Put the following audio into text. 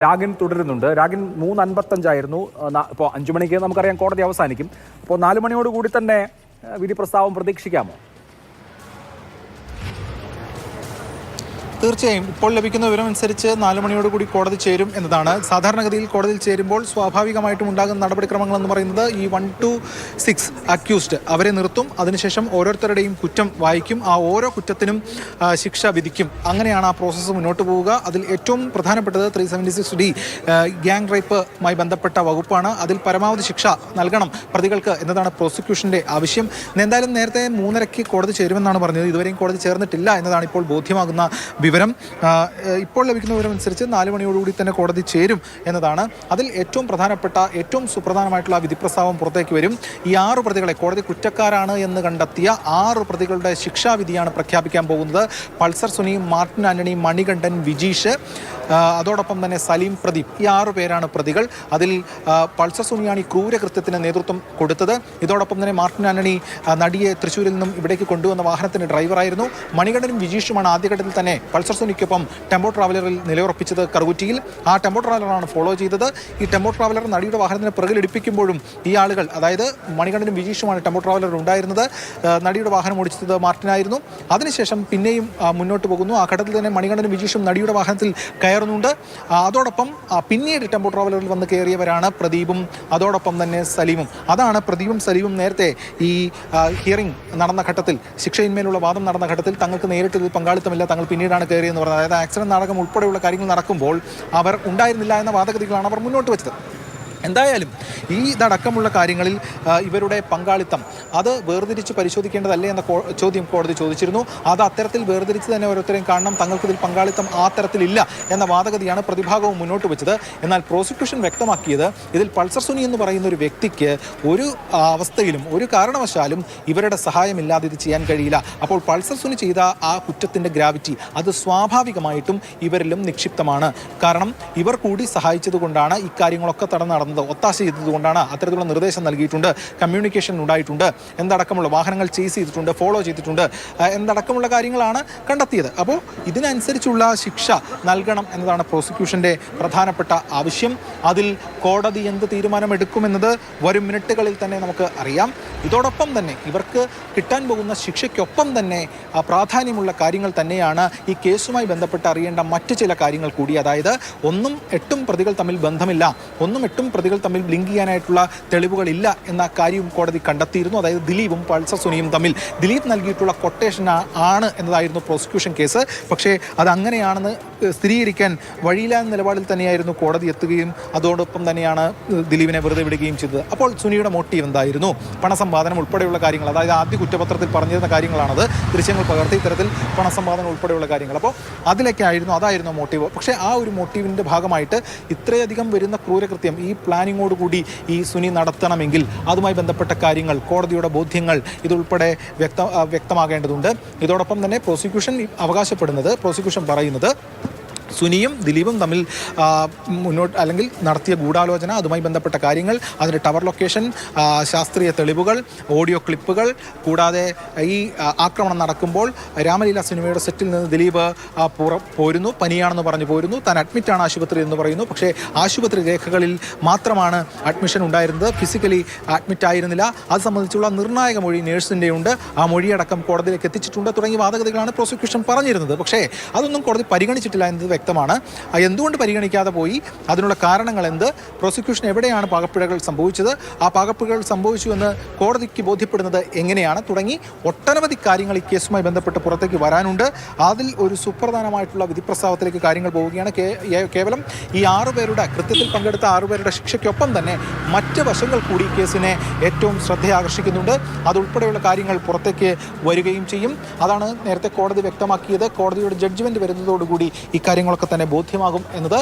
രാഗിൻ തുടരുന്നുണ്ട്. രാഗിൻ 3:55 ഇപ്പോൾ 5 മണിക്ക് നമുക്കറിയാം കോടതി അവസാനിക്കും. അപ്പോൾ 4 മണിയോടുകൂടി തന്നെ വിധി പ്രസ്താവം പ്രതീക്ഷിക്കാമോ? തീർച്ചയായും ഇപ്പോൾ ലഭിക്കുന്ന വിവരമനുസരിച്ച് 4 മണിയോടുകൂടി കോടതി ചേരും എന്നതാണ്. സാധാരണഗതിയിൽ കോടതിയിൽ ചേരുമ്പോൾ സ്വാഭാവികമായിട്ടും ഉണ്ടാകുന്ന നടപടിക്രമങ്ങൾ എന്ന് പറയുന്നത് ഈ 1 to 6 അക്യൂസ്ഡ് അവരെ നിർത്തും. അതിനുശേഷം ഓരോരുത്തരുടെയും കുറ്റം വായിക്കും. ആ ഓരോ കുറ്റത്തിനും ശിക്ഷ വിധിക്കും. അങ്ങനെയാണ് ആ പ്രോസസ്സ് മുന്നോട്ട് പോവുക. അതിൽ ഏറ്റവും പ്രധാനപ്പെട്ടത് 376D ഗ്യാങ് റേപ്പുമായി ബന്ധപ്പെട്ട വകുപ്പാണ്. അതിൽ പരമാവധി ശിക്ഷ നൽകണം പ്രതികൾക്ക് എന്നതാണ് പ്രോസിക്യൂഷന്റെ ആവശ്യം. എന്തായാലും നേരത്തെ 3:30 കോടതി ചേരുമെന്നാണ് പറഞ്ഞത്. ഇതുവരെയും കോടതി ചേർന്നിട്ടില്ല എന്നതാണ് ഇപ്പോൾ ബോധ്യമാകുന്ന വിവരം. ഇപ്പോൾ ലഭിക്കുന്ന വിവരം അനുസരിച്ച് 4 മണിയോടുകൂടി തന്നെ കോടതി ചേരും എന്നതാണ്. അതിൽ ഏറ്റവും പ്രധാനപ്പെട്ട ഏറ്റവും സുപ്രധാനമായിട്ടുള്ള വിധി പ്രസ്താവം പുറത്തേക്ക് വരും. ഈ 6 പ്രതികളെ കോടതി കുറ്റക്കാരാണ് എന്ന് കണ്ടെത്തിയ 6 പ്രതികളുടെ ശിക്ഷാവിധിയാണ് പ്രഖ്യാപിക്കാൻ പോകുന്നത്. പൾസർ സുനി, മാർട്ടിൻ ആന്റണി, മണികണ്ഠൻ, വിജീഷ്, അതോടൊപ്പം തന്നെ സലീം, പ്രദീപ്, ഈ 6 പേരാണ് പ്രതികൾ. അതിൽ പൾസർ സുനിയാണ് ഈ ക്രൂരകൃത്യത്തിന് നേതൃത്വം കൊടുത്തത്. ഇതോടൊപ്പം തന്നെ മാർട്ടിൻ ആന്റണി നടിയെ തൃശ്ശൂരിൽ നിന്നും ഇവിടേക്ക് കൊണ്ടുവന്ന വാഹനത്തിന്റെ ഡ്രൈവറായിരുന്നു. മണികണ്ഠനും വിജീഷുമാണ് ആദ്യഘട്ടത്തിൽ തന്നെ പൾസർ സുനിക്കൊപ്പം ടെമ്പോ ട്രാവലറിൽ നിലയുറപ്പിച്ചത് കറുകുറ്റിയിൽ. ആ ടെമ്പോ ട്രാവലറാണ് ഫോളോ ചെയ്തത്. ഈ ടെമ്പോ ട്രാവലർ നടിയുടെ വാഹനത്തിന് പിറകിലിടിപ്പിക്കുമ്പോഴും ഈ ആളുകൾ, അതായത് മണികണ്ഠനും വിജീഷുമാണ് ടെമ്പോ ട്രാവലർ ഉണ്ടായിരുന്നത്. നടിയുടെ വാഹനം ഓടിച്ചത് മാർട്ടിനായിരുന്നു. അതിനുശേഷം പിന്നെയും മുന്നോട്ട് പോകുന്നു. ആ ഘട്ടത്തിൽ തന്നെ മണികണ്ഠനും വിജീഷും നടിയുടെ വാഹനത്തിൽ കയറുന്നുണ്ട്. അതോടൊപ്പം പിന്നീട് ടെമ്പോ ട്രാവലറിൽ വന്ന് കയറിയവരാണ് പ്രദീപും അതോടൊപ്പം തന്നെ സലീമും. അതാണ് പ്രദീപും സലീമും നേരത്തെ ഈ ഹിയറിംഗ് നടന്ന ഘട്ടത്തിൽ, ശിക്ഷയിന്മേലുള്ള വാദം നടന്ന ഘട്ടത്തിൽ തങ്ങൾക്ക് നേരിട്ട് ഇതിൽ പങ്കാളിത്തമില്ല, തങ്ങൾ പിന്നീടാണ് കയറിയെന്ന് പറഞ്ഞത്. അതായത് ആക്സിഡന്റ് നാടകം ഉൾപ്പെടെയുള്ള കാര്യങ്ങൾ നടക്കുമ്പോൾ അവർ ഉണ്ടായിരുന്നില്ല എന്ന വാദഗതികളാണ് അവർ മുന്നോട്ട് വെച്ചത്. എന്തായാലും ഈ ഇതടക്കമുള്ള കാര്യങ്ങളിൽ ഇവരുടെ പങ്കാളിത്തം അത് വേർതിരിച്ച് പരിശോധിക്കേണ്ടതല്ലേ എന്ന ചോദ്യം കോടതി ചോദിച്ചിരുന്നു. അത് അത്തരത്തിൽ വേർതിരിച്ച് തന്നെ ഓരോരുത്തരെയും കാണണം, തങ്ങൾക്കിതിൽ പങ്കാളിത്തം ആ തരത്തിലില്ല എന്ന വാദഗതിയാണ് പ്രതിഭാഗവും മുന്നോട്ട് വെച്ചത്. എന്നാൽ പ്രോസിക്യൂഷൻ വ്യക്തമാക്കിയത് ഇതിൽ പൾസർ സുനി എന്ന് പറയുന്ന ഒരു വ്യക്തിക്ക് ഒരു അവസ്ഥയിലും ഒരു കാരണവശാലും ഇവരുടെ സഹായമില്ലാതെ ഇത് ചെയ്യാൻ കഴിയില്ല. അപ്പോൾ പൾസർ സുനി ചെയ്ത ആ കുറ്റത്തിൻ്റെ ഗ്രാവിറ്റി അത് സ്വാഭാവികമായിട്ടും ഇവരിലും നിക്ഷിപ്തമാണ്. കാരണം ഇവർ കൂടി സഹായിച്ചതുകൊണ്ടാണ് ഇക്കാര്യങ്ങളൊക്കെ നടന്നത്. ഒത്താശ ചെയ്തതുകൊണ്ടാണ് അത്തരത്തിലുള്ള നിർദ്ദേശം നൽകിയിട്ടുണ്ട്, കമ്മ്യൂണിക്കേഷൻ ഉണ്ടായിട്ടുണ്ട്, എന്തടക്കമുള്ള വാഹനങ്ങൾ ചേസ് ചെയ്തിട്ടുണ്ട്, ഫോളോ ചെയ്തിട്ടുണ്ട് എന്തടക്കമുള്ള കാര്യങ്ങളാണ് കണ്ടെത്തിയത്. അപ്പോൾ ഇതിനനുസരിച്ചുള്ള ശിക്ഷ നൽകണം എന്നതാണ് പ്രോസിക്യൂഷൻ്റെ പ്രധാനപ്പെട്ട ആവശ്യം. അതിൽ കോടതി എന്ത് തീരുമാനമെടുക്കുമെന്നത് വരും മിനിറ്റുകളിൽ തന്നെ നമുക്ക് അറിയാം. ഇതോടൊപ്പം തന്നെ ഇവർക്ക് കിട്ടാൻ പോകുന്ന ശിക്ഷയ്ക്കൊപ്പം തന്നെ പ്രാധാന്യമുള്ള കാര്യങ്ങൾ തന്നെയാണ് ഈ കേസുമായി ബന്ധപ്പെട്ട് അറിയേണ്ട മറ്റ് ചില കാര്യങ്ങൾ കൂടി. അതായത് 1ഉം 8ഉം പ്രതികൾ തമ്മിൽ ബന്ധമില്ല, 1ഉം 8ഉം പ്രതികൾ തമ്മിൽ ലിങ്ക് ചെയ്യാനായിട്ടുള്ള തെളിവുകളില്ല എന്ന കാര്യവും കോടതി കണ്ടെത്തിയിരുന്നു. അതായത് ദിലീപും പൾസർ സുനിയും തമ്മിൽ ദിലീപ് നൽകിയിട്ടുള്ള കൊട്ടേഷൻ ആണ് എന്നതായിരുന്നു പ്രോസിക്യൂഷൻ കേസ്. പക്ഷേ അതങ്ങനെയാണെന്ന് സ്ഥിരീകരിക്കാൻ വഴിയില്ല എന്ന നിലപാടിൽ തന്നെയായിരുന്നു കോടതി എത്തുകയും അതോടൊപ്പം തന്നെയാണ് ദിലീപിനെ വെറുതെ വിടുകയും ചെയ്തത്. അപ്പോൾ സുനിയുടെ മോട്ടീവ് എന്തായിരുന്നു? പണസമ്പാദനം ഉൾപ്പെടെയുള്ള കാര്യങ്ങൾ, അതായത് ആദ്യ കുറ്റപത്രത്തിൽ പറഞ്ഞിരുന്ന കാര്യങ്ങളാണത്, ദൃശ്യങ്ങൾ പകർത്തി ഇത്തരത്തിൽ പണസമ്പാദനം ഉൾപ്പെടെയുള്ള കാര്യങ്ങൾ. അപ്പോൾ അതായിരുന്നു മോട്ടീവ്. പക്ഷേ ആ ഒരു മോട്ടീവിൻ്റെ ഭാഗമായിട്ട് ഇത്രയധികം വരുന്ന ക്രൂരകൃത്യം ഈ പ്ലാനിങ്ങോടുകൂടി ഈ സുനി നടത്തണമെങ്കിൽ അതുമായി ബന്ധപ്പെട്ട കാര്യങ്ങൾ, കോടതിയുടെ ബോധ്യങ്ങൾ ഇതുൾപ്പെടെ വ്യക്തമാകേണ്ടതുണ്ട്. ഇതോടൊപ്പം തന്നെ പ്രോസിക്യൂഷൻ പറയുന്നത് സുനിയും ദിലീപും തമ്മിൽ അല്ലെങ്കിൽ നടത്തിയ ഗൂഢാലോചന, അതുമായി ബന്ധപ്പെട്ട കാര്യങ്ങൾ, അതിൻ്റെ ടവർ ലൊക്കേഷൻ, ശാസ്ത്രീയ തെളിവുകൾ, ഓഡിയോ ക്ലിപ്പുകൾ, കൂടാതെ ഈ ആക്രമണം നടക്കുമ്പോൾ രാമലീല സിനിമയുടെ സെറ്റിൽ നിന്ന് ദിലീപ് പോരുന്നു, പനിയാണെന്ന് പറഞ്ഞു പോരുന്നു, താൻ അഡ്മിറ്റാണ് ആശുപത്രി എന്ന് പറയുന്നു. പക്ഷേ ആശുപത്രി രേഖകളിൽ മാത്രമാണ് അഡ്മിഷൻ ഉണ്ടായിരുന്നത്, ഫിസിക്കലി അഡ്മിറ്റ് ആയിരുന്നില്ല. അത് സംബന്ധിച്ചുള്ള നിർണായക മൊഴി നേഴ്സിൻ്റെ ഉണ്ട്, ആ മൊഴിയടക്കം കോടതിയിലേക്ക് എത്തിച്ചിട്ടുണ്ട് തുടങ്ങിയ വാദഗതികളാണ് പ്രോസിക്യൂഷൻ പറഞ്ഞിരുന്നത്. പക്ഷേ അതൊന്നും കോടതി പരിഗണിച്ചിട്ടില്ല എന്നത് വ്യക്തമാണ്. എന്തുകൊണ്ട് പരിഗണിക്കാതെ പോയി, അതിനുള്ള കാരണങ്ങൾ എന്ത്, പ്രോസിക്യൂഷൻ എവിടെയാണ് പാകപ്പിഴകൾ സംഭവിച്ചത്, ആ പാകപ്പിഴകൾ സംഭവിച്ചു എന്ന് കോടതിക്ക് ബോധ്യപ്പെടുന്നത് എങ്ങനെയാണ് തുടങ്ങി ഒട്ടനവധി കാര്യങ്ങൾ ഈ കേസുമായി ബന്ധപ്പെട്ട് പുറത്തേക്ക് വരാനുണ്ട്. അതിൽ ഒരു സുപ്രധാനമായിട്ടുള്ള വിധിപ്രസ്താവത്തിലേക്ക് കാര്യങ്ങൾ പോവുകയാണ്. കേവലം ഈ 6 പേരുടെ കൃത്യത്തിൽ പങ്കെടുത്ത 6 പേരുടെ ശിക്ഷയ്ക്കൊപ്പം തന്നെ മറ്റ് വശങ്ങൾ കൂടി കേസിനെ ഏറ്റവും ശ്രദ്ധയാകർഷിക്കുന്നുണ്ട്. അതുൾപ്പെടെയുള്ള കാര്യങ്ങൾ പുറത്തേക്ക് വരികയും ചെയ്യും. അതാണ് നേരത്തെ കോടതി വ്യക്തമാക്കിയത്. കോടതിയുടെ ജഡ്ജ്മെൻറ്റ് വരുന്നതോടുകൂടി ഈ കാര്യങ്ങളൊക്കെ തന്നെ ബോധ്യമാകും എന്നത്